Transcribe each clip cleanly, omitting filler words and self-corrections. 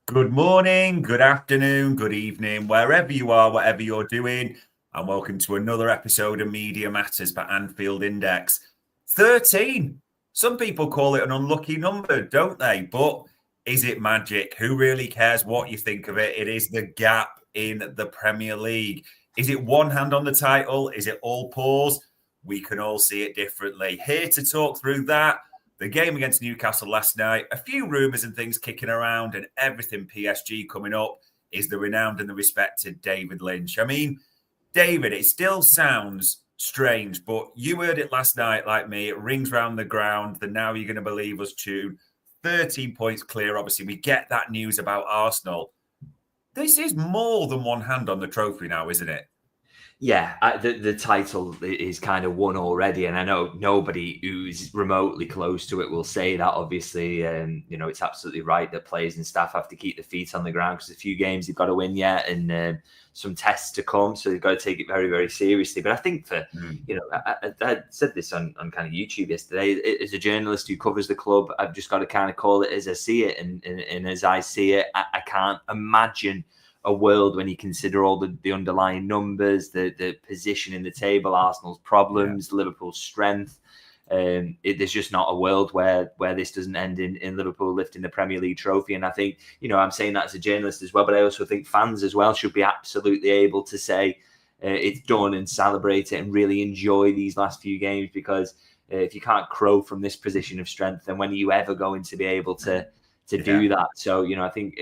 Good morning, good afternoon, good evening, wherever you are, whatever you're doing, and welcome to another episode of Media Matters for Anfield Index. 13. Some people call it an unlucky number, don't they? But is it magic? Who really cares what you think of it? It is the gap in the Premier League. Is it one hand on the title? Is it all paws? We can all see it differently. Here to talk through that, the game against Newcastle last night, a few rumours and things kicking around, and everything PSG coming up, is the renowned and the respected David Lynch. I mean, David, it still sounds strange, but you heard it last night like me. It rings round the ground. The now you're going to believe us tune. 13 points clear. Obviously, we get that news about Arsenal. This is more than one hand on the trophy now, isn't it? Yeah, the title is kind of won already, and I know nobody who's remotely close to it will say that. Obviously, it's absolutely right that players and staff have to keep their feet on the ground because a few games they've got to win yet, and some tests to come, so they've got to take it very, very seriously. But I think I said this on kind of YouTube yesterday. As a journalist who covers the club, I've just got to kind of call it as I see it, and as I see it, I can't imagine a world when you consider all the underlying numbers, the position in the table, Arsenal's problems, Liverpool's strength. There's just not a world where this doesn't end in Liverpool lifting the Premier League trophy. And I think, I'm saying that as a journalist as well, but I also think fans as well should be absolutely able to say it's done and celebrate it and really enjoy these last few games, because if you can't crow from this position of strength, then when are you ever going to be able to do that? So, I think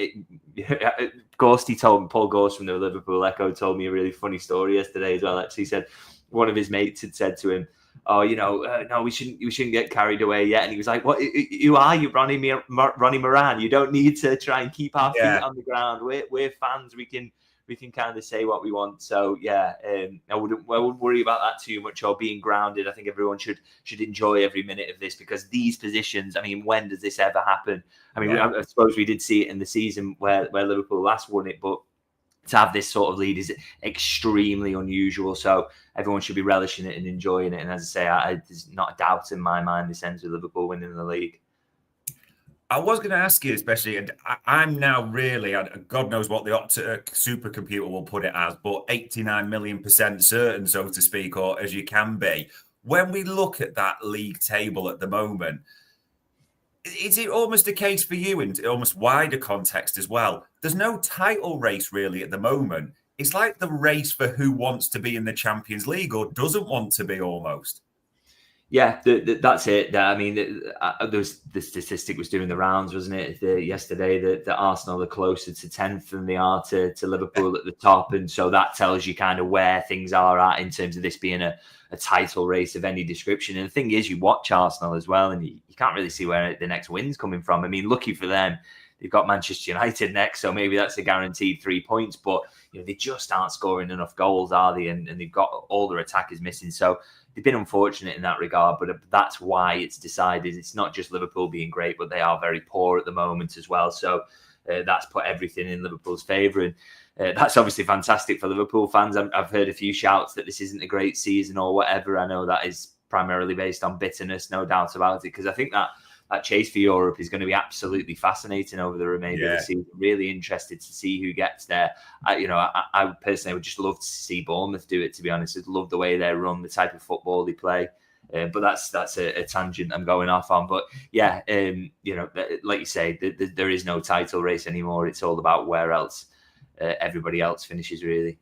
Paul Ghosty from the Liverpool Echo told me a really funny story yesterday as well. Actually, he said one of his mates had said to him, "Oh, no, we shouldn't get carried away yet." And he was like, "What? Who are you, Ronnie Moran? You don't need to try and keep our feet on the ground. We're fans. We can kind of say what we want." So I wouldn't worry about that too much or being grounded. I think everyone should enjoy every minute of this, because these positions, I mean, when does this ever happen? I mean, I suppose we did see it in the season where Liverpool last won it, but to have this sort of lead is extremely unusual. So everyone should be relishing it and enjoying it. And as I say, there's not a doubt in my mind this ends with Liverpool winning the league. I was going to ask you, especially, and I'm now really, God knows what the supercomputer will put it as, but 89 million% certain, so to speak, or as you can be. When we look at that league table at the moment, is it almost a case for you in almost wider context as well? There's no title race really at the moment. It's like the race for who wants to be in the Champions League or doesn't want to be almost. Yeah, that's it. I mean, the statistic was doing the rounds, wasn't it, yesterday, that Arsenal are closer to 10th than they are to Liverpool at the top. And so that tells you kind of where things are at in terms of this being a title race of any description. And the thing is, you watch Arsenal as well, and you can't really see where the next win's coming from. I mean, lucky for them, they've got Manchester United next, so maybe that's a guaranteed 3 points. But they just aren't scoring enough goals, are they? And they've got all their attackers missing. So they've been unfortunate in that regard, but that's why it's decided. It's not just Liverpool being great, but they are very poor at the moment as well. So that's put everything in Liverpool's favour. And that's obviously fantastic for Liverpool fans. I've heard a few shouts that this isn't a great season or whatever. I know that is primarily based on bitterness, no doubt about it, because I think that chase for Europe is going to be absolutely fascinating over the remainder of the season. Really interested to see who gets there. I personally would just love to see Bournemouth do it, to be honest. I'd love the way they run, the type of football they play. But that's a tangent I'm going off on. But yeah, like you say, there is no title race anymore. It's all about where else everybody else finishes, really.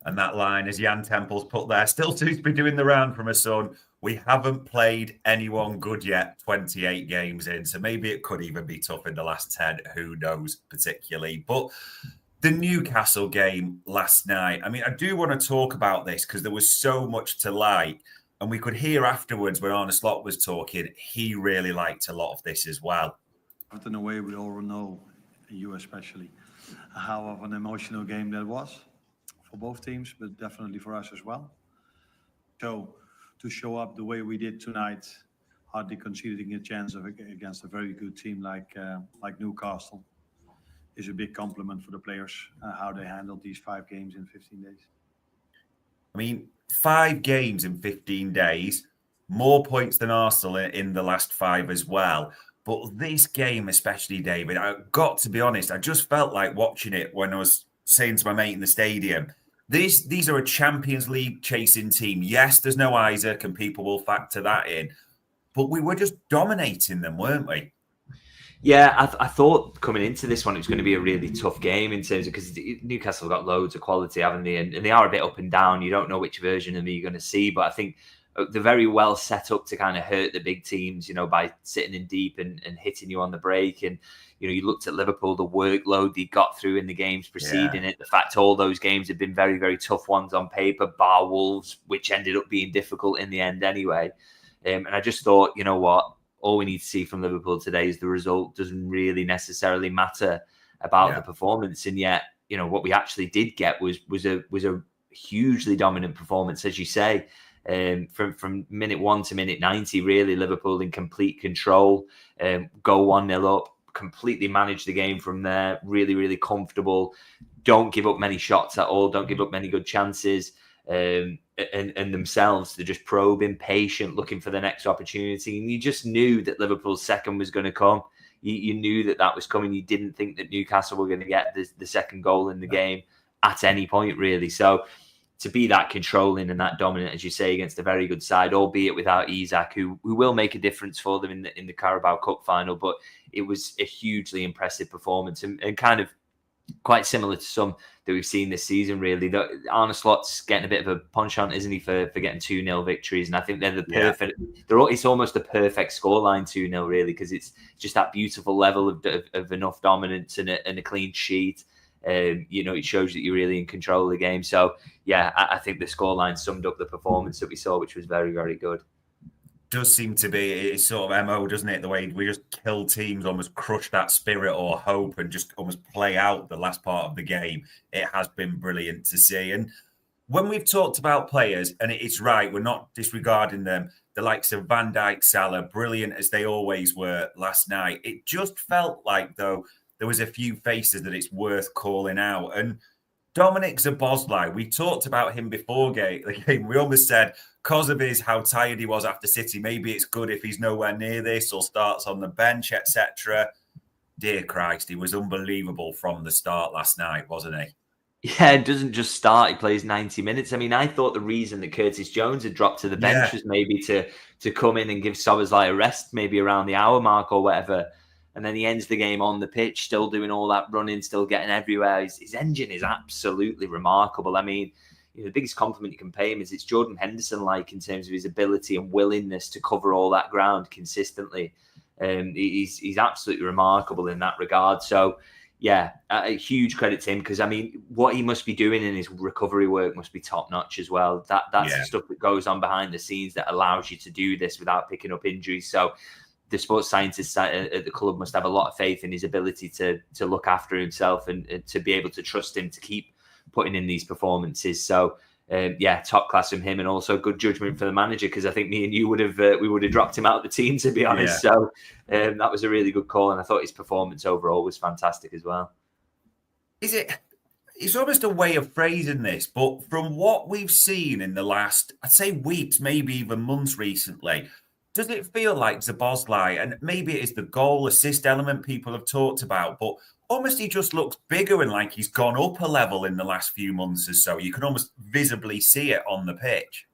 And that line, as Jan Temple's put there, still seems to be doing the round from a son. We haven't played anyone good yet, 28 games in. So maybe it could even be tough in the last 10. Who knows particularly. But the Newcastle game last night, I mean, I do want to talk about this because there was so much to like. And we could hear afterwards when Arne Slot was talking, he really liked a lot of this as well. But in a way, we all know, you especially, how of an emotional game that was for both teams, but definitely for us as well. So to show up the way we did tonight, hardly conceding a chance against a very good team like Newcastle, is a big compliment for the players, how they handled these 5 games in 15 days. I mean, 5 games in 15 days, more points than Arsenal in the last 5 as well. But this game, especially, David, I've got to be honest, I just felt like watching it when I was saying to my mate in the stadium, these are a Champions League chasing team. Yes, there's no Isaac, and people will factor that in. But we were just dominating them, weren't we? Yeah, I thought coming into this one it was going to be a really tough game in terms of, because Newcastle have got loads of quality, haven't they? And they are a bit up and down. You don't know which version of them you're going to see, but I think they're very well set up to kind of hurt the big teams, by sitting in deep and hitting you on the break. And, you looked at Liverpool, the workload they got through in the games preceding it, the fact all those games have been very, very tough ones on paper, bar Wolves, which ended up being difficult in the end anyway. And I just thought, you know what? All we need to see from Liverpool today is the result. Doesn't really necessarily matter about the performance. And yet, what we actually did get was a hugely dominant performance, as you say, from minute 1 to minute 90. Really, Liverpool in complete control. Go 1-0 up, completely manage the game from there. Really, really comfortable. Don't give up many shots at all. Don't give up many good chances. And themselves, they're just probing, patient, looking for the next opportunity. And you just knew that Liverpool's second was going to come. You knew that was coming. You didn't think that Newcastle were going to get the second goal in the game at any point, really. So to be that controlling and that dominant, as you say, against a very good side, albeit without Isak, who will make a difference for them in the Carabao Cup final. But it was a hugely impressive performance and kind of quite similar to some that we've seen this season, really. Arne Slot's getting a bit of a punch-on, isn't he, for getting 2-0 victories? And I think they're the perfect... It's almost a perfect scoreline, 2-0, really, because it's just that beautiful level of enough dominance and a clean sheet. It shows that you're really in control of the game. So, yeah, I think the scoreline summed up the performance that we saw, which was very, very good. Does seem to be it's sort of MO, doesn't it? The way we just kill teams, almost crush that spirit or hope and just almost play out the last part of the game. It has been brilliant to see. And when we've talked about players, and it's right, we're not disregarding them, the likes of Van Dijk, Salah, brilliant as they always were last night. It just felt like, though, there was a few faces that it's worth calling out. And Dominic Szoboszlai, we talked about him before the game. We almost said, because of how tired he was after City, maybe it's good if he's nowhere near this or starts on the bench, etc. Dear Christ, he was unbelievable from the start last night, wasn't he? Yeah, it doesn't just start. He plays 90 minutes. I mean, I thought the reason that Curtis Jones had dropped to the bench was maybe to come in and give Szoboszlai a rest, maybe around the hour mark or whatever. And then he ends the game on the pitch, still doing all that running, still getting everywhere. His engine is absolutely remarkable. I mean, the biggest compliment you can pay him is it's Jordan Henderson-like in terms of his ability and willingness to cover all that ground consistently. He's absolutely remarkable in that regard. So, yeah, a huge credit to him because, I mean, what he must be doing in his recovery work must be top-notch as well. That's the stuff that goes on behind the scenes that allows you to do this without picking up injuries. So the sports scientists at the club must have a lot of faith in his ability to look after himself and to be able to trust him to keep putting in these performances. So, top class from him, and also good judgment for the manager because I think me and you would have dropped him out of the team, to be honest. Yeah. So that was a really good call, and I thought his performance overall was fantastic as well. It's almost a way of phrasing this, but from what we've seen in the last, I'd say weeks, maybe even months recently, does it feel like Szoboszlai, and maybe it is the goal assist element people have talked about, but almost he just looks bigger and like he's gone up a level in the last few months or so. You can almost visibly see it on the pitch.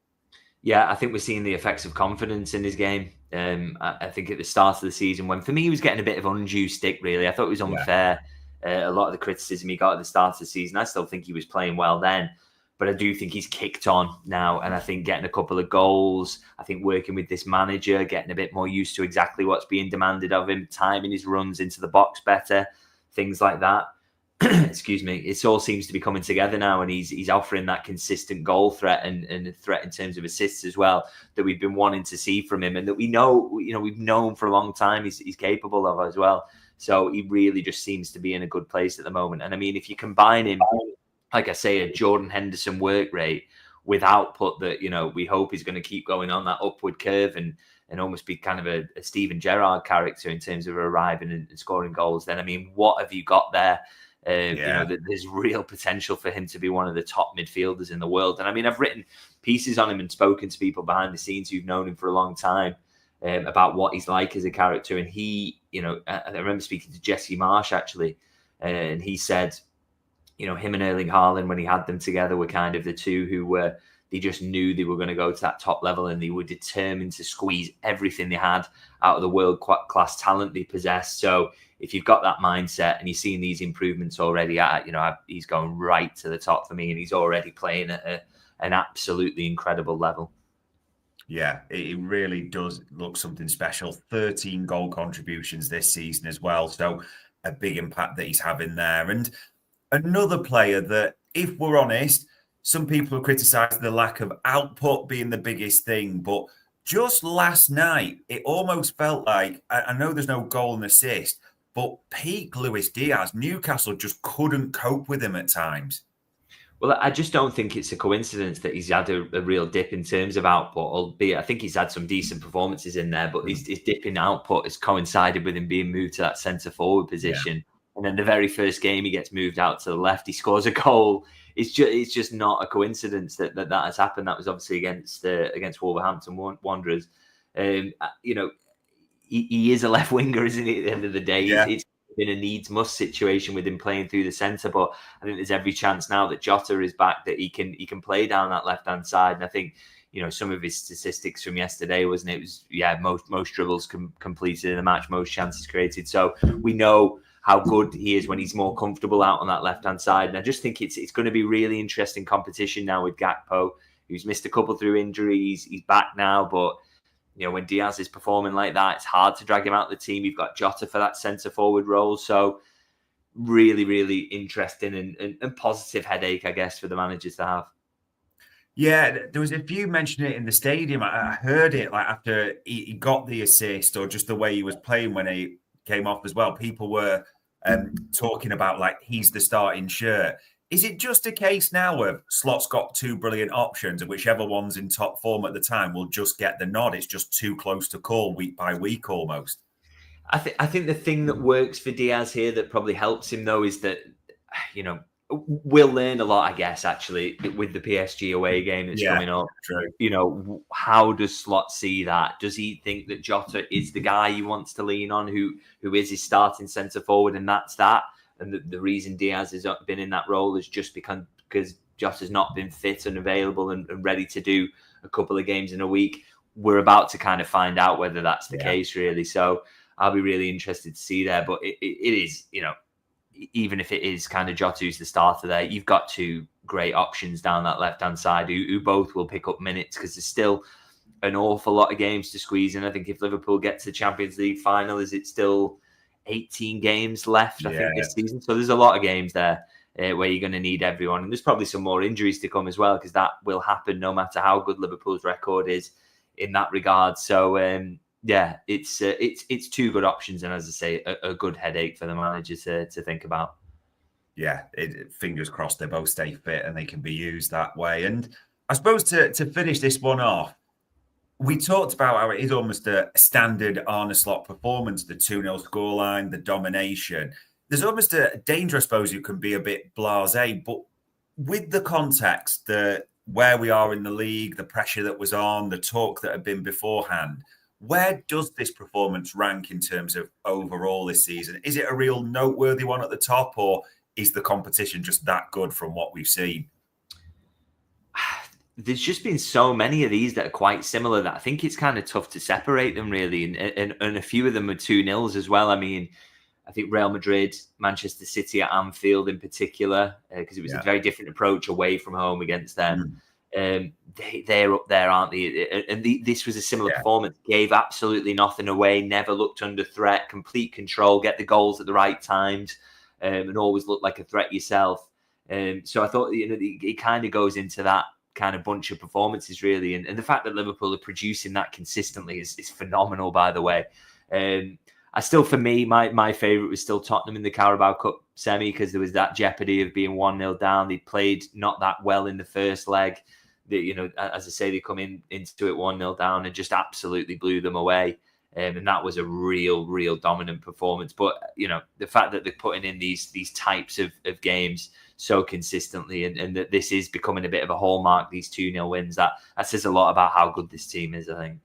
Yeah, I think we're seeing the effects of confidence in his game. I think at the start of the season, when for me he was getting a bit of undue stick, really. I thought it was unfair. A lot of the criticism he got at the start of the season, I still think he was playing well then. But I do think he's kicked on now. And I think getting a couple of goals, I think working with this manager, getting a bit more used to exactly what's being demanded of him, timing his runs into the box better, things like that. Excuse me. It all seems to be coming together now, and he's offering that consistent goal threat and a threat in terms of assists as well that we've been wanting to see from him, and that we've known for a long time he's capable of as well. So he really just seems to be in a good place at the moment. And I mean, if you combine him, like I say, a Jordan Henderson work rate with output that we hope is going to keep going on that upward curve and almost be kind of a Steven Gerrard character in terms of arriving and scoring goals, then I mean, what have you got there? There's real potential for him to be one of the top midfielders in the world. And I mean, I've written pieces on him and spoken to people behind the scenes who've known him for a long time. about what he's like as a character. And he, I remember speaking to Jesse Marsh actually, and he said, him and Erling Haaland, when he had them together, were kind of the two who they just knew they were going to go to that top level, and they were determined to squeeze everything they had out of the world-class talent they possessed. So if you've got that mindset and you're seeing these improvements already, he's going right to the top for me, and he's already playing at an absolutely incredible level. Yeah, it really does look something special. 13 goal contributions this season as well. So a big impact that he's having there. And another player that, if we're honest, some people have criticised the lack of output being the biggest thing. But just last night, it almost felt like, I know there's no goal and assist, but peak Luis Diaz, Newcastle just couldn't cope with him at times. Well, I just don't think it's a coincidence that he's had a real dip in terms of output, albeit I think he's had some decent performances in there, but his dip in output has coincided with him being moved to that centre-forward position. Yeah. And then the very first game he gets moved out to the left, he scores a goal. It's just not a coincidence that has happened. That was obviously against Wolverhampton Wanderers. He is a left winger, isn't he, at the end of the day? Yeah. It's been a needs-must situation with him playing through the centre, but I think there's every chance now that Jota is back that he can play down that left-hand side. And I think, some of his statistics from yesterday, wasn't it? It was, most dribbles completed in the match, most chances created. So we know how good he is when he's more comfortable out on that left-hand side. And I just think it's going to be really interesting competition now with Gakpo, who's missed a couple through injuries. He's back now, but when Diaz is performing like that, it's hard to drag him out of the team. You've got Jota for that centre-forward role. So really, really interesting and positive headache, I guess, for the managers to have. Yeah, there was a few mentioning it in the stadium. I heard it like after he got the assist, or just the way he was playing when he came off as well. People were talking about like he's the starting shirt. Is it just a case now of Slot's got two brilliant options, and whichever one's in top form at the time will just get the nod? It's just too close to call week by week almost. I think the thing that works for Diaz here that probably helps him though is that, we'll learn a lot, I guess, actually, with the PSG away game that's coming up. True. How does Slot see that? Does he think that Jota is the guy he wants to lean on, who is his starting centre forward, and that's that? And the reason Diaz has been in that role is just because Jota's not been fit and available and ready to do a couple of games in a week. We're about to kind of find out whether that's the case, really. So I'll be really interested to see there. But it is, even if it is kind of Jota who's the starter there, you've got two great options down that left-hand side who both will pick up minutes, because there's still an awful lot of games to squeeze in. I think if Liverpool get to the Champions League final, is it still 18 games left, I think, this season? So there's a lot of games there where you're going to need everyone. And there's probably some more injuries to come as well, because that will happen no matter how good Liverpool's record is in that regard. So, it's two good options. And as I say, a good headache for the manager to think about. Yeah, fingers crossed they both stay fit and they can be used that way. And I suppose to finish this one off, we talked about how it is almost a standard Arne Slot performance, the 2-0 scoreline, the domination. There's almost a danger, I suppose, you can be a bit blasé, but with the context, where we are in the league, the pressure that was on, the talk that had been beforehand, where does this performance rank in terms of overall this season? Is it a real noteworthy one at the top, or is the competition just that good from what we've seen? There's just been so many of these that are quite similar that I think it's kind of tough to separate them, really. And a few of them are 2-0s as well. I mean, I think Real Madrid, Manchester City at Anfield in particular, because it was a very different approach away from home against them. They're up there, aren't they? And this was a similar performance. Gave absolutely nothing away, never looked under threat, complete control, get the goals at the right times, and always look like a threat yourself. So I thought, it kind of goes into that kind of bunch of performances, really. And the fact that Liverpool are producing that consistently is phenomenal, by the way. I still, for me, my favourite was still Tottenham in the Carabao Cup semi, because there was that jeopardy of being 1-0 down. They played not that well in the first leg. As I say, they come into it 1-0 down and just absolutely blew them away. And that was a real dominant performance. But, the fact that they're putting in these types of games so consistently, and that this is becoming a bit of a hallmark, these 2-0 wins, that says a lot about how good this team is, I think.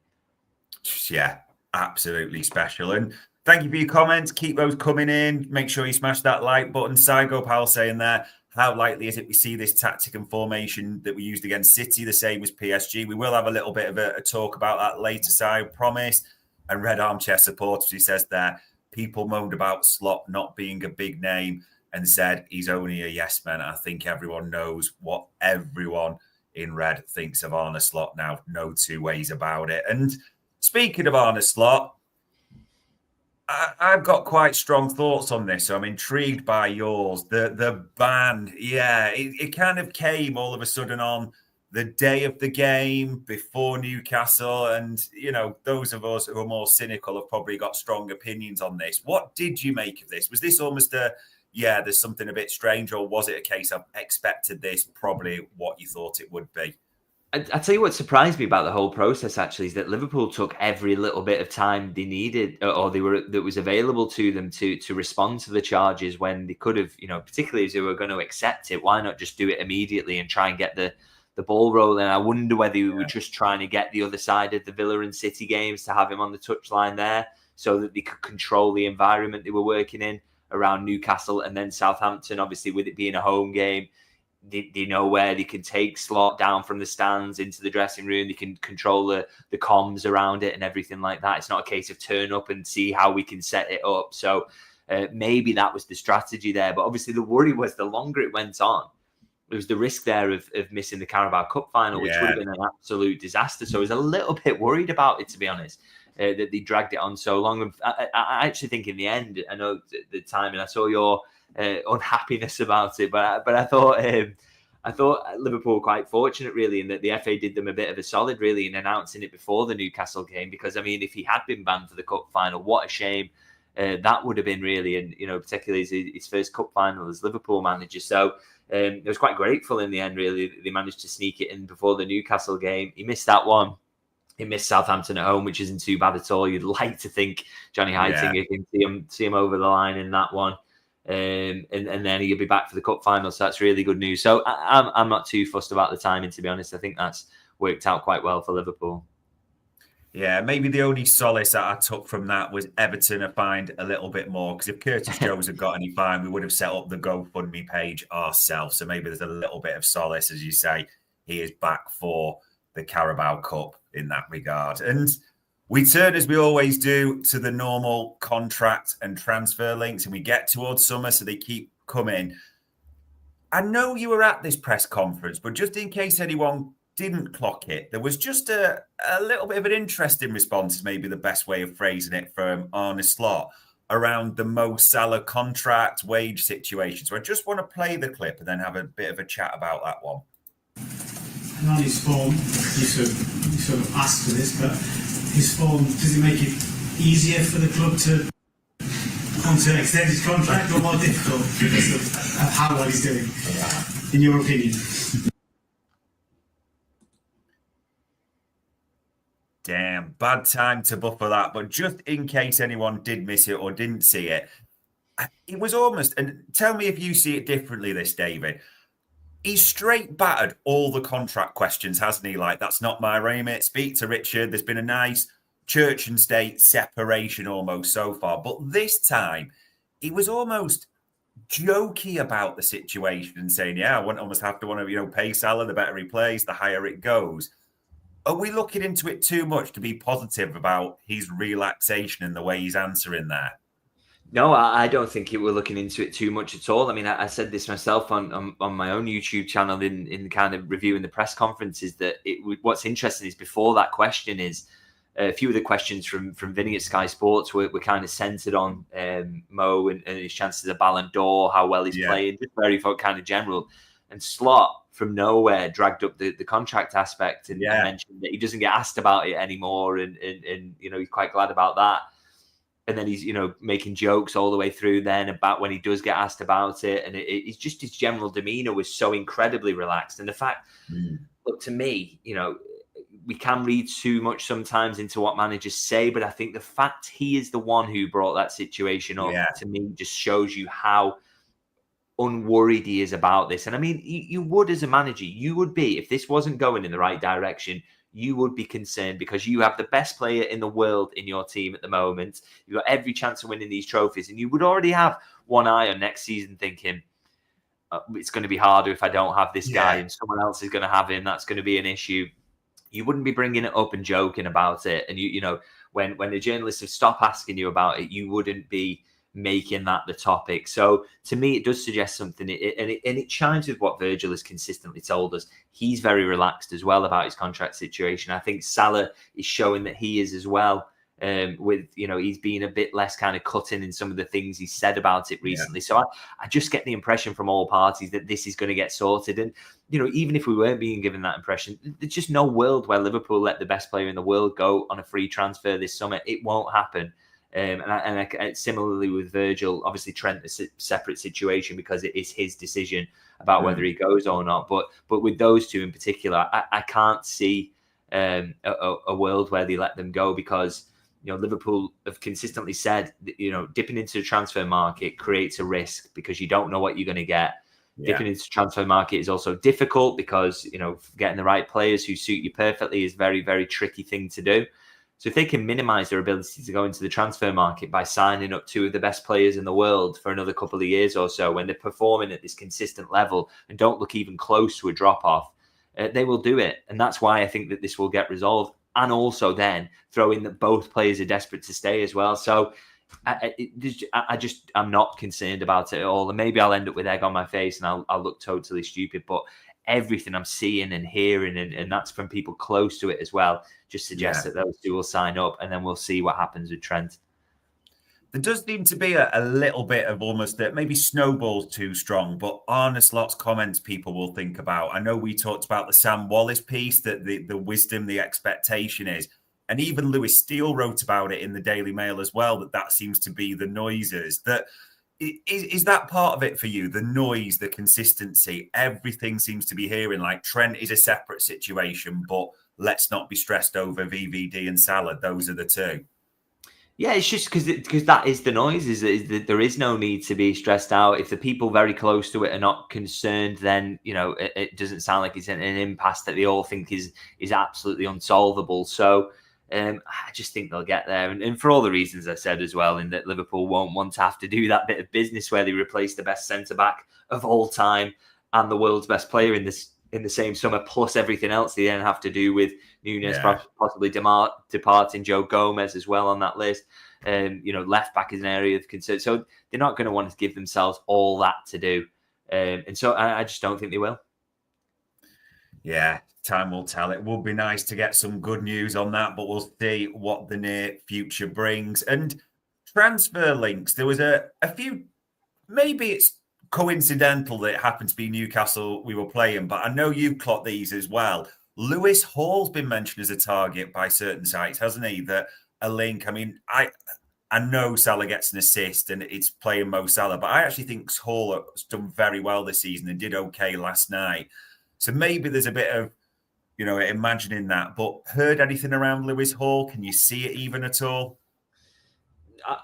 Yeah, absolutely special. And thank you for your comments. Keep those coming in. Make sure you smash that like button. Saigo Pal saying there, how likely is it we see this tactic and formation that we used against City the same as PSG? We will have a little bit of a talk about that later, Si, promise. And Red Armchair Supporters, he says there, people moaned about Slot not being a big name and said he's only a yes man. I think everyone knows what everyone in red thinks of Arne Slot now. No two ways about it. And speaking of Arne Slot, I've got quite strong thoughts on this, so I'm intrigued by yours. The ban, it kind of came all of a sudden on the day of the game before Newcastle, and those of us who are more cynical have probably got strong opinions on this. What did you make of this? Was this almost there's something a bit strange, or was it a case of expected this, probably what you thought it would be? I tell you what surprised me about the whole process actually is that Liverpool took every little bit of time they needed or that was available to them to respond to the charges when they could have, particularly as they were going to accept it. Why not just do it immediately and try and get the ball rolling? I wonder whether we were just trying to get the other side of the Villa and City games to have him on the touchline there so that they could control the environment they were working in around Newcastle and then Southampton, obviously with it being a home game. They know where they can take Slot down from the stands into the dressing room. They can control the comms around it and everything like that. It's not a case of turn up and see how we can set it up. So maybe that was the strategy there. But obviously the worry was the longer it went on, there was the risk there of missing the Carabao Cup final, which would have been an absolute disaster. So I was a little bit worried about it, to be honest, that they dragged it on so long. I actually think in the end, I know the timing, I saw your unhappiness about it, but I thought Liverpool were quite fortunate really in that the FA did them a bit of a solid really in announcing it before the Newcastle game, because I mean if he had been banned for the cup final, what a shame that would have been really, and particularly his first cup final as Liverpool manager. So I was quite grateful in the end really they managed to sneak it in before the Newcastle game. He missed that one. He missed Southampton at home, which isn't too bad at all. You'd like to think Johnny Heitinga can see him over the line in that one. And then he'll be back for the cup final, so that's really good news. So I'm not too fussed about the timing, to be honest. I think that's worked out quite well for Liverpool. Yeah, maybe the only solace that I took from that was Everton are fined a little bit more, because if Curtis Jones had got any fine, we would have set up the GoFundMe page ourselves. So maybe there's a little bit of solace, as you say. He is back for the Carabao Cup in that regard. And we turn, as we always do, to the normal contract and transfer links, and we get towards summer, so they keep coming. I know you were at this press conference, but just in case anyone didn't clock it, there was just a little bit of an interesting response, is maybe the best way of phrasing it, from Arne Slot around the Mo Salah contract wage situation. So I just want to play the clip and then have a bit of a chat about that one. And on his form, you sort of asked for this, but his form, does it make it easier for the club to want to extend his contract, or more difficult because of how well he's doing, in your opinion? Damn, bad time to buffer that. But just in case anyone did miss it or didn't see it, it was almost, and tell me if you see it differently, this, David. He's straight battered all the contract questions, hasn't he? Like, that's not my remit. Speak to Richard. There's been a nice church and state separation almost so far. But this time, he was almost jokey about the situation and saying, yeah, I almost have to pay Salah. The better he plays, the higher it goes. Are we looking into it too much to be positive about his relaxation and the way he's answering there? No, I don't think we're looking into it too much at all. I mean, I said this myself on my own YouTube channel in kind of reviewing the press conferences, that what's interesting is before that question is a few of the questions from Vinny at Sky Sports were kind of centered on Mo and his chances of Ballon d'Or, how well he's playing, just very kind of general. And Slot from nowhere dragged up the contract aspect and mentioned that he doesn't get asked about it anymore, and he's quite glad about that. And then he's, making jokes all the way through then about when he does get asked about it. And it's just his general demeanor was so incredibly relaxed. And the fact, look, to me, we can read too much sometimes into what managers say, but I think the fact he is the one who brought that situation up, to me, just shows you how unworried he is about this. And I mean, you would, as a manager, you would be, if this wasn't going in the right direction, you would be concerned because you have the best player in the world in your team at the moment. You've got every chance of winning these trophies, and you would already have one eye on next season thinking, it's going to be harder if I don't have this guy and someone else is going to have him. That's going to be an issue. You wouldn't be bringing it up and joking about it. And you know, when the journalists have stopped asking you about it, you wouldn't be making that the topic. So to me, it does suggest something, and it chimes with what Virgil has consistently told us. He's very relaxed as well about his contract situation. I think Salah is showing that he is as well. With, you know, he's been a bit less kind of cutting in some of the things he's said about it recently. So I just get the impression from all parties that this is going to get sorted. And, you know, even if we weren't being given that impression, there's just no world where Liverpool let the best player in the world go on a free transfer this summer. It won't happen. And similarly with Virgil, obviously Trent is a separate situation because it is his decision about whether he goes or not. But with those two in particular, I can't see a world where they let them go because, you know, Liverpool have consistently said that, you know, dipping into the transfer market creates a risk because you don't know what you're going to get. Dipping into the transfer market is also difficult because, you know, getting the right players who suit you perfectly is a very, very tricky thing to do. So if they can minimize their ability to go into the transfer market by signing up two of the best players in the world for another couple of years or so, when they're performing at this consistent level and don't look even close to a drop-off, they will do it. And that's why I think that this will get resolved. And also then throw in that both players are desperate to stay as well. So I'm not concerned about it at all. And maybe I'll end up with egg on my face and I'll look totally stupid. But everything I'm seeing and hearing, and that's from people close to it as well, just suggests that those two will sign up, and then we'll see what happens with Trent. There does seem to be a little bit of almost that maybe snowball's too strong, but Arne Slot's comments people will think about. I know we talked about the Sam Wallace piece, that the wisdom, the expectation is, and even Lewis Steele wrote about it in the Daily Mail as well, that seems to be the noises. That is that part of it for you, the noise, the consistency, everything seems to be hearing like Trent is a separate situation, but let's not be stressed over VVD and Salah. Those are the two. Yeah, it's just because that is the noise, is that there is no need to be stressed out. If the people very close to it are not concerned, then, you know, it doesn't sound like it's an impasse that they all think is absolutely unsolvable. So I just think they'll get there. And for all the reasons I said as well, in that Liverpool won't want to have to do that bit of business where they replace the best centre-back of all time and the world's best player in the same summer, plus everything else they then have to do with Nunes possibly departing, Joe Gomez as well on that list. You know, left back is an area of concern. So they're not going to want to give themselves all that to do. And so I just don't think they will. Yeah, time will tell. It would be nice to get some good news on that, but we'll see what the near future brings. And transfer links, there was a few, maybe it's coincidental that it happened to be Newcastle we were playing, but I know you've clocked these as well. Lewis Hall's been mentioned as a target by certain sites, hasn't he? That a link. I mean, I know Salah gets an assist and it's playing Mo Salah, but I actually think Hall has done very well this season and did okay last night. So maybe there's a bit of, you know, imagining that. But heard anything around Lewis Hall? Can you see it even at all?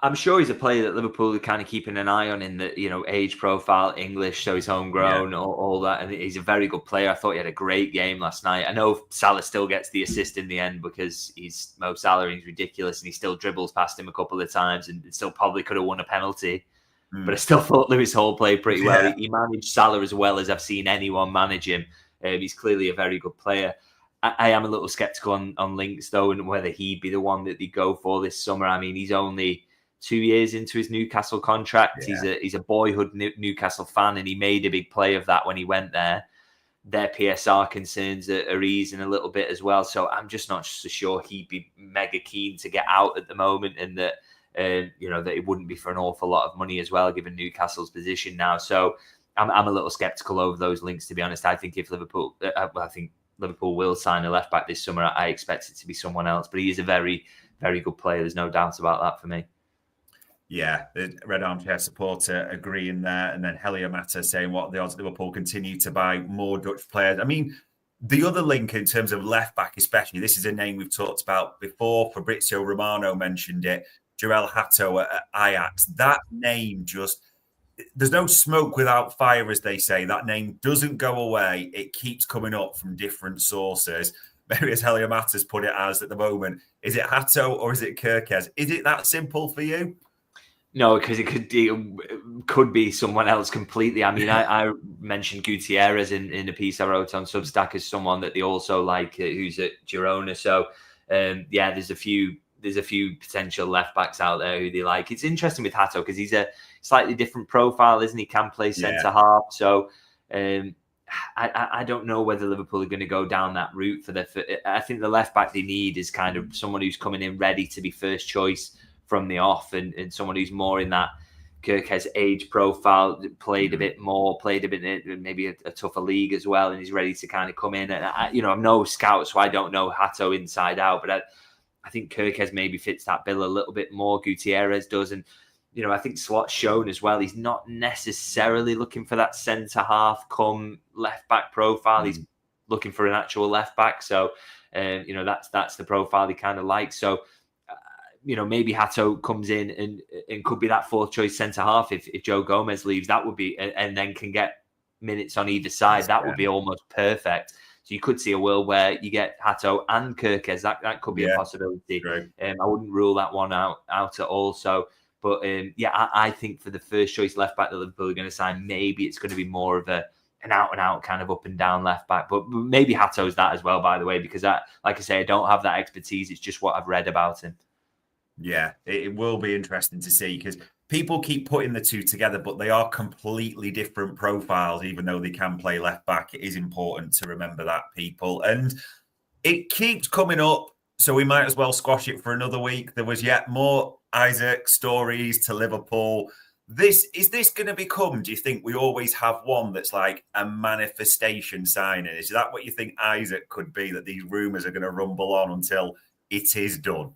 I'm sure he's a player that Liverpool are kind of keeping an eye on in the, you know, age profile, English, so he's homegrown, all that. And he's a very good player. I thought he had a great game last night. I know Salah still gets the assist in the end because he's Mo Salah and he's ridiculous and he still dribbles past him a couple of times and still probably could have won a penalty. But I still thought Lewis Hall played pretty well. He managed Salah as well as I've seen anyone manage him. He's clearly a very good player. I am a little sceptical on links, though, and whether he'd be the one that they go for this summer. I mean, he's only 2 years into his Newcastle contract. He's a boyhood Newcastle fan, and he made a big play of that when he went there. Their PSR concerns are easing a little bit as well. So I'm just not so sure he'd be mega keen to get out at the moment, and that you know, that it wouldn't be for an awful lot of money as well, given Newcastle's position now. So I'm a little sceptical over those links, to be honest. I think if Liverpool, I think Liverpool will sign a left back this summer. I expect it to be someone else, but he is a very, very good player. There's no doubt about that for me. Yeah, the Red Armchair supporter agreeing there. And then Heliomata saying what the odds Liverpool continue to buy more Dutch players. I mean, the other link in terms of left back, especially, this is a name we've talked about before. Fabrizio Romano mentioned it. Joel Hato at Ajax. That name just, there's no smoke without fire, as they say. That name doesn't go away. It keeps coming up from different sources. maybe as Helio Matters put it as at the moment, is it Hato or is it Kirkes? Is it that simple for you? No, because it could be someone else completely. I mean, I mentioned Gutierrez in a piece I wrote on Substack as someone that they also like, who's at Girona. So, there's a few potential left backs out there who they like. It's interesting with Hato because he's a slightly different profile, isn't he? Can play centre half. So, I don't know whether Liverpool are going to go down that route I think the left back they need is kind of someone who's coming in ready to be first choice from the off, and someone who's more in that Kirkes age profile, played a bit in maybe a tougher league as well, and he's ready to kind of come in. And I'm no scout, so I don't know Hato inside out, but I think Kirkes maybe fits that bill a little bit more. Gutierrez does, and I think Slot's shown as well. He's not necessarily looking for that centre half come left back profile. He's looking for an actual left back. So, that's the profile he kind of likes. So, maybe Hato comes in and could be that fourth choice centre half if Joe Gomez leaves. That would be, and then can get minutes on either side. That would be almost perfect. So you could see a world where you get Hato and Kirkes. That could be a possibility. Right. I wouldn't rule that one out at all. So, but I think for the first choice left back that Liverpool are going to sign, maybe it's going to be more of an out and out kind of up and down left back. But maybe Hato's that as well, by the way, because like I say, I don't have that expertise. It's just what I've read about him. Yeah, it will be interesting to see because people keep putting the two together, but they are completely different profiles, even though they can play left back. It is important to remember that, people. And it keeps coming up, so we might as well squash it for another week. There was yet more Isaac stories to Liverpool. Is this going to become, do you think we always have one that's like a manifestation signing? Is that what you think Isaac could be, that these rumours are going to rumble on until it is done?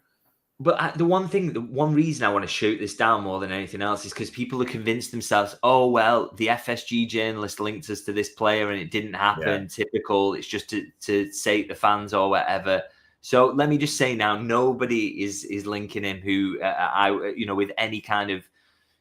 But the one reason I want to shoot this down more than anything else is because people are convinced themselves, oh, well, the FSG journalist linked us to this player and it didn't happen. Yeah. Typical. It's just to sate the fans or whatever. So let me just say now, nobody is linking him who with any kind of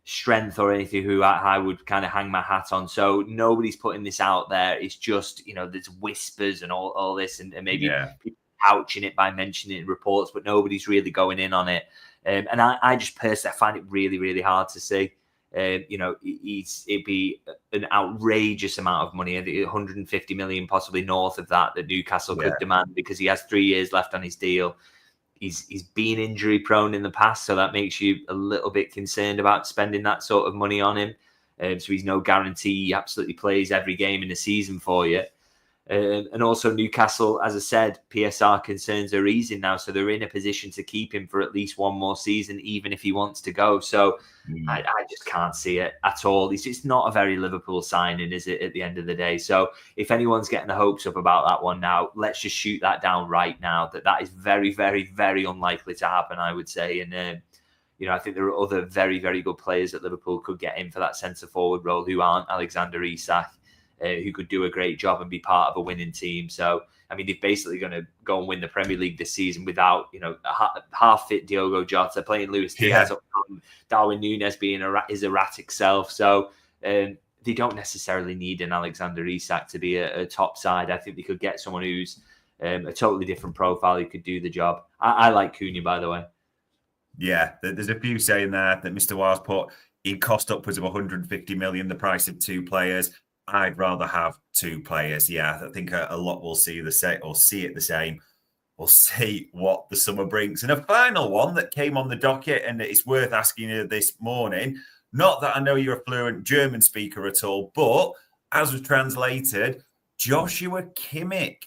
strength or anything who I would kind of hang my hat on. So nobody's putting this out there. It's just, there's whispers and all this and maybe people couching it by mentioning it in reports, but nobody's really going in on it. And I just personally, I find it really, really hard to see. It'd be an outrageous amount of money, 150 million, possibly north of that Newcastle could demand because he has 3 years left on his deal. He's been injury prone in the past, so that makes you a little bit concerned about spending that sort of money on him. So he's no guarantee he absolutely plays every game in the season for you. And also Newcastle, as I said, PSR concerns are easing now, so they're in a position to keep him for at least one more season, even if he wants to go. So I just can't see it at all. It's not a very Liverpool signing, is it, at the end of the day? So if anyone's getting the hopes up about that one now, let's just shoot that down right now. That is very, very, very unlikely to happen, I would say. And I think there are other very, very good players that Liverpool could get in for that centre forward role who aren't Alexander Isak. Who could do a great job and be part of a winning team. So, I mean, they're basically going to go and win the Premier League this season without, a half-fit Diogo Jota, playing Luis Diaz up front, Darwin Núñez being his erratic self. So, they don't necessarily need an Alexander Isak to be a top side. I think they could get someone who's a totally different profile who could do the job. I like Cunha, by the way. Yeah, there's a few saying there that Mr. Wiles put, he'd cost upwards of 150 million, the price of two players. I'd rather have two players. Yeah, I think a lot will see it the same. We'll see what the summer brings. And a final one that came on the docket, and it's worth asking you this morning. Not that I know you're a fluent German speaker at all, but as was translated, Joshua Kimmich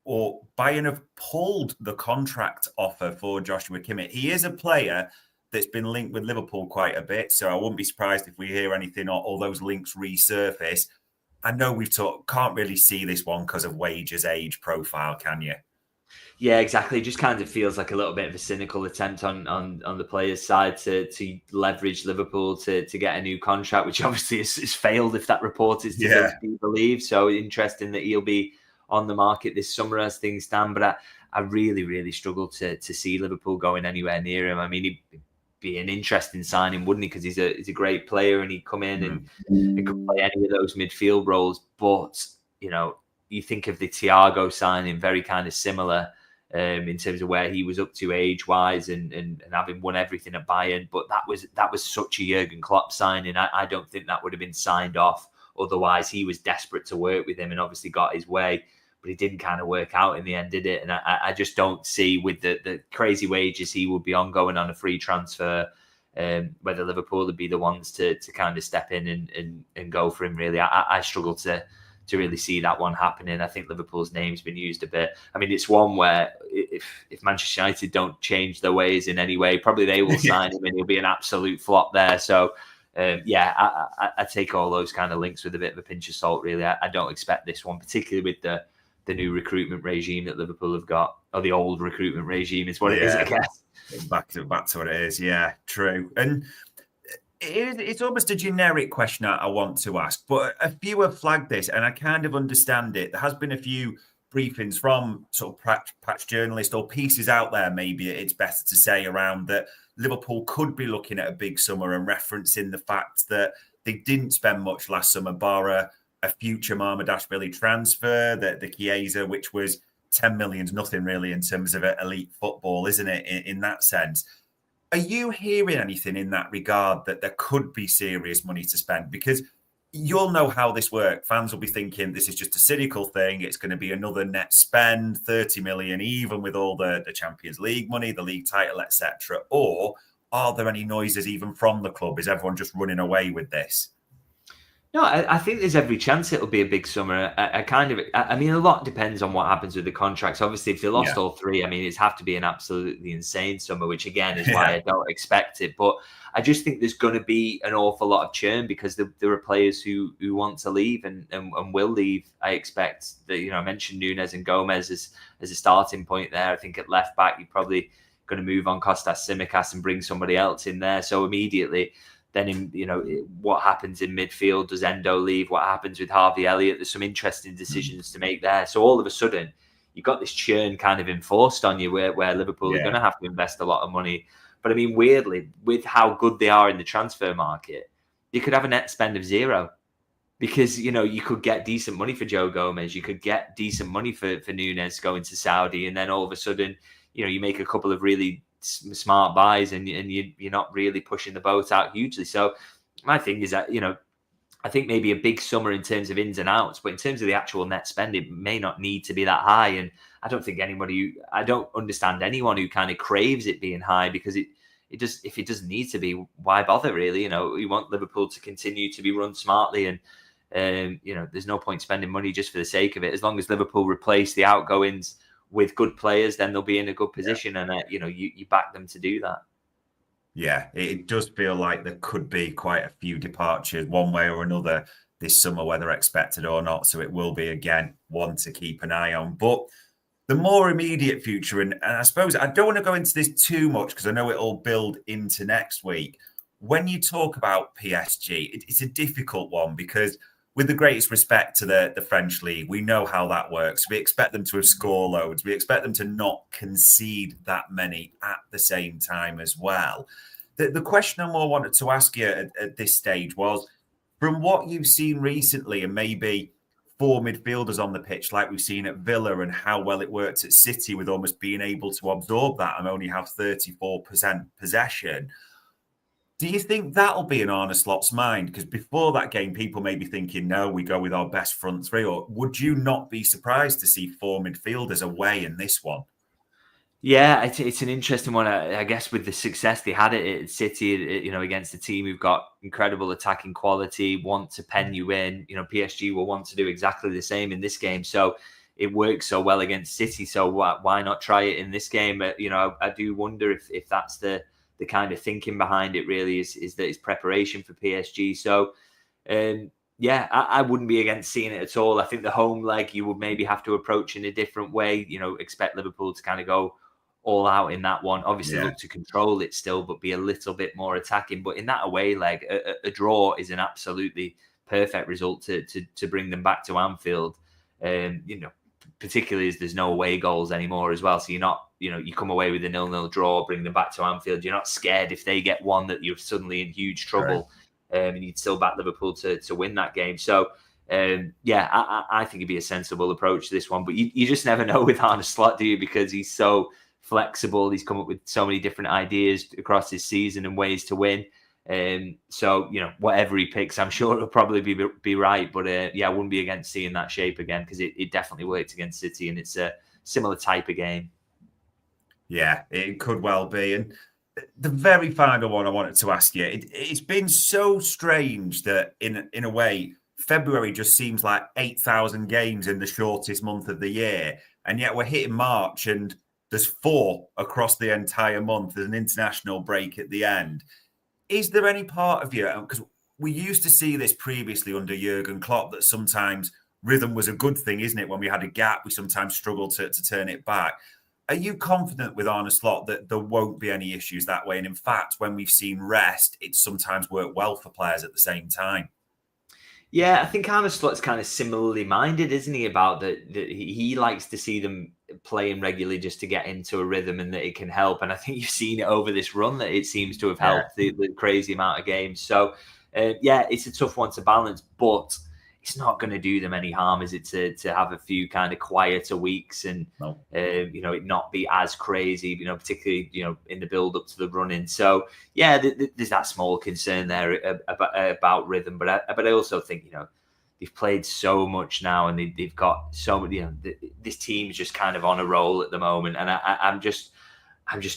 Bayern have pulled the contract offer for Joshua Kimmich. He is a player that's been linked with Liverpool quite a bit, so I wouldn't be surprised if we hear anything or all those links resurface. I know can't really see this one because of wages, age, profile, can you? Yeah, exactly. It just kind of feels like a little bit of a cynical attempt on the players' side to leverage Liverpool to get a new contract, which obviously has failed if that report is to be believed. So interesting that he'll be on the market this summer as things stand, but I really, really struggle to see Liverpool going anywhere near him. I mean, he'd be an interesting signing, wouldn't he? Because he's a great player and he'd come in and could play any of those midfield roles. But, you think of the Thiago signing, very kind of similar in terms of where he was up to age-wise and having won everything at Bayern. But that was such a Jurgen Klopp signing. I don't think that would have been signed off. Otherwise, he was desperate to work with him and obviously got his way. But it didn't kind of work out in the end, did it? And I just don't see, with the crazy wages he would be on going on a free transfer, whether Liverpool would be the ones to kind of step in and go for him, really. I struggle to really see that one happening. I think Liverpool's name's been used a bit. I mean, it's one where if Manchester United don't change their ways in any way, probably they will sign him and he'll be an absolute flop there. So, I take all those kind of links with a bit of a pinch of salt, really. I don't expect this one, particularly with the new recruitment regime that Liverpool have got, or the old recruitment regime is what it is, I guess. Back to what it is. Yeah, true. And it's almost a generic question I want to ask, but a few have flagged this, and I kind of understand it. There has been a few briefings from sort of patch journalists or pieces out there, maybe it's better to say, around that Liverpool could be looking at a big summer and referencing the fact that they didn't spend much last summer, bar a future Marmadashvili transfer, the Chiesa, which was 10 million's nothing really in terms of elite football, isn't it, in that sense? Are you hearing anything in that regard that there could be serious money to spend? Because you'll know how this works. Fans will be thinking this is just a cynical thing. It's going to be another net spend, 30 million, even with all the Champions League money, the league title, etc. Or are there any noises even from the club? Is everyone just running away with this? No, I think there's every chance it'll be a big summer. I mean, a lot depends on what happens with the contracts. Obviously, if they lost all three, I mean, it's have to be an absolutely insane summer, which again is why I don't expect it. But I just think there's going to be an awful lot of churn because there are players who want to leave and will leave. I expect that, I mentioned Nunes and Gomez as a starting point there. I think at left back, you're probably going to move on Kostas Tsimikas and bring somebody else in there. So immediately, then what happens in midfield? Does Endo leave? What happens with Harvey Elliott? There's some interesting decisions to make there. So all of a sudden, you've got this churn kind of enforced on you where Liverpool are going to have to invest a lot of money. But I mean, weirdly, with how good they are in the transfer market, you could have a net spend of zero because, you could get decent money for Joe Gomez. You could get decent money for Nunes going to Saudi. And then all of a sudden, you make a couple of really smart buys and you're not really pushing the boat out hugely. So my thing is that, I think maybe a big summer in terms of ins and outs, but in terms of the actual net spend, it may not need to be that high. And I don't think I don't understand anyone who kind of craves it being high because if it doesn't need to be, why bother really? We want Liverpool to continue to be run smartly and there's no point spending money just for the sake of it. As long as Liverpool replace the outgoings with good players, then they'll be in a good position and you back them to do that. Yeah, it does feel like there could be quite a few departures one way or another this summer, whether expected or not. So it will be, again, one to keep an eye on. But the more immediate future, and I suppose I don't want to go into this too much because I know it'll build into next week. When you talk about PSG, it's a difficult one because with the greatest respect to the French league, we know how that works. We expect them to have score loads. We expect them to not concede that many at the same time as well. The question I more wanted to ask you at this stage was, from what you've seen recently and maybe four midfielders on the pitch like we've seen at Villa and how well it worked at City with almost being able to absorb that and only have 34% possession, do you think that'll be in Arne Slot's mind? Because before that game, people may be thinking, no, we go with our best front three. Or would you not be surprised to see four midfielders away in this one? Yeah, it's an interesting one. I guess with the success they had at City, against a team who've got incredible attacking quality, want to pen you in. PSG will want to do exactly the same in this game. So it works so well against City. So why not try it in this game? I do wonder if that's the kind of thinking behind it really is that it's preparation for PSG. So, I wouldn't be against seeing it at all. I think the home leg you would maybe have to approach in a different way. Expect Liverpool to kind of go all out in that one. Obviously, look to control it still, but be a little bit more attacking. But in that away leg, a draw is an absolutely perfect result to bring them back to Anfield. Particularly as there's no away goals anymore as well. So you're not, you come away with a 0-0 draw, bring them back to Anfield. You're not scared if they get one that you're suddenly in huge trouble and you'd still back Liverpool to win that game. So I think it'd be a sensible approach to this one. But you just never know with Arne Slot, do you? Because he's so flexible. He's come up with so many different ideas across his season and ways to win. So, whatever he picks, I'm sure it'll probably be right. But I wouldn't be against seeing that shape again, because it definitely worked against City, and it's a similar type of game. Yeah, it could well be. And the very final one I wanted to ask you, it's been so strange that in a way, February just seems like 8,000 games in the shortest month of the year. And yet we're hitting March and there's 4 across the entire month. There's an international break at the end. Is there any part of you, because we used to see this previously under Jurgen Klopp, that sometimes rhythm was a good thing, isn't it? When we had a gap, we sometimes struggled to turn it back. Are you confident with Arne Slot that there won't be any issues that way? And in fact, when we've seen rest, it's sometimes worked well for players at the same time. Yeah, I think Arne Slot's kind of similarly minded, isn't he? About that he likes to see them playing regularly just to get into a rhythm, and that it can help. And I think you've seen it over this run that it seems to have helped the crazy amount of games. So, it's a tough one to balance, but it's not going to do them any harm, is it, to have a few kind of quieter weeks and, it not be as crazy, particularly, in the build up to the running. So, there's that small concern there about rhythm. But I also think, they've played so much now, and they've got so many, this team's just kind of on a roll at the moment. And I'm just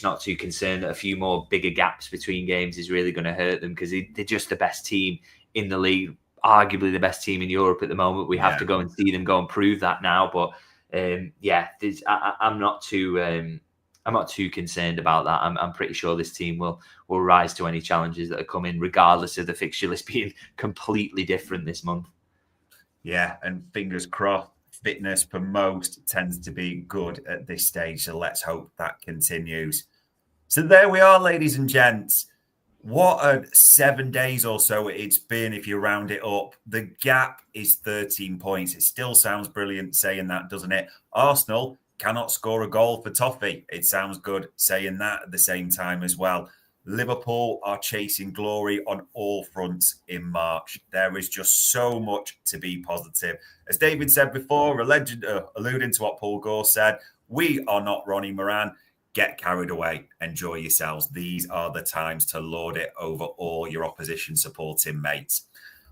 not too concerned that a few more bigger gaps between games is really going to hurt them, because they're just the best team in the league. Arguably the best team in Europe at the moment. We have to go and see them go and prove that now. But I'm not too concerned about that. I'm pretty sure this team will rise to any challenges that are coming, regardless of the fixture list being completely different this month. Yeah, and fingers crossed, fitness for most tends to be good at this stage. So let's hope that continues. So there we are, ladies and gents. What a 7 days or so it's been, if you round it up. The gap is 13 points. It still sounds brilliant saying that, doesn't it? Arsenal cannot score a goal for toffee. It sounds good saying that at the same time as well. Liverpool are chasing glory on all fronts in March. There is just so much to be positive. As David said before, alluding to what Paul Gore said, we are not Ronnie Moran. Get carried away. Enjoy yourselves. These are the times to lord it over all your opposition supporting mates.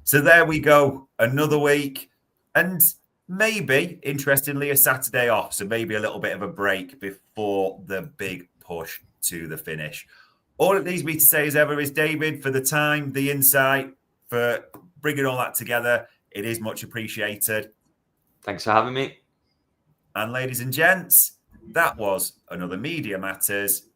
So there we go. Another week. And maybe, interestingly, a Saturday off. So maybe a little bit of a break before the big push to the finish. All it needs me to say as ever is, David, for the time, the insight, for bringing all that together. It is much appreciated. Thanks for having me. And ladies and gents, that was another Media Matters